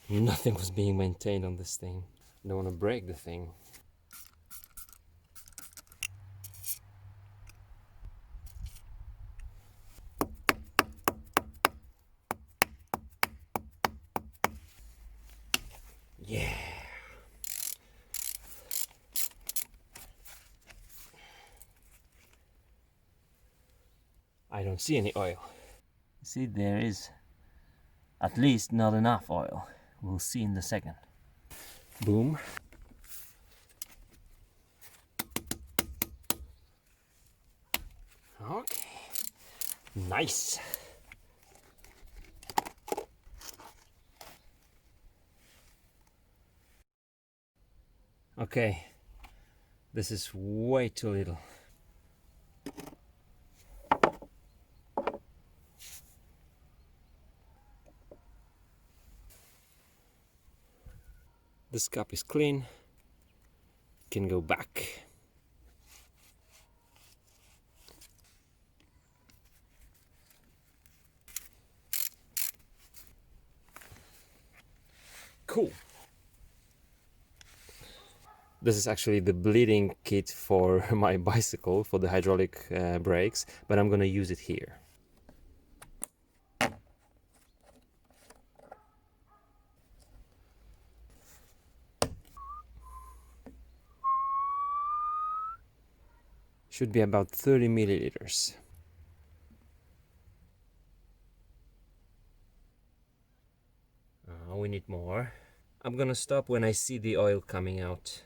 Nothing was being maintained on this thing. I don't want to break the thing. Yeah. I don't see any oil. See, there is at least not enough oil. We'll see in a second. Boom. Okay. Nice. Okay. This is way too little. This cup is clean. Can go back. Cool. This is actually the bleeding kit for my bicycle, for the hydraulic brakes, but I'm gonna use it here. Should be about 30 milliliters. We need more. I'm gonna stop when I see the oil coming out.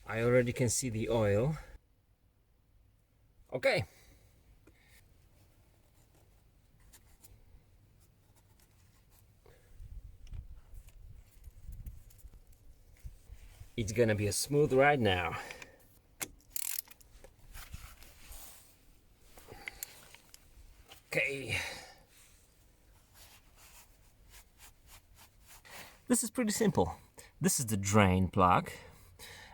I already can see the oil. Okay. It's gonna be a smooth ride now. Okay. This is pretty simple. This is the drain plug,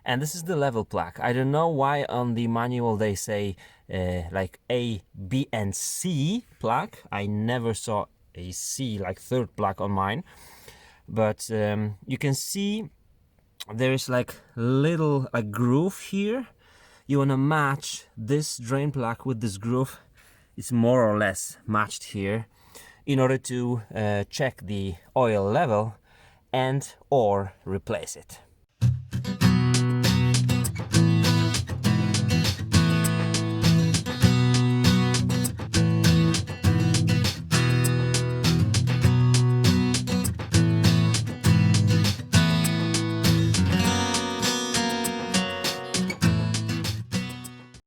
and this is the level plug. I don't know why on the manual they say like A, B, and C plug. I never saw a C, like third plug on mine. But you can see there is like a groove here. You want to match this drain plug with this groove. It's more or less matched here in order to check the oil level and or replace it.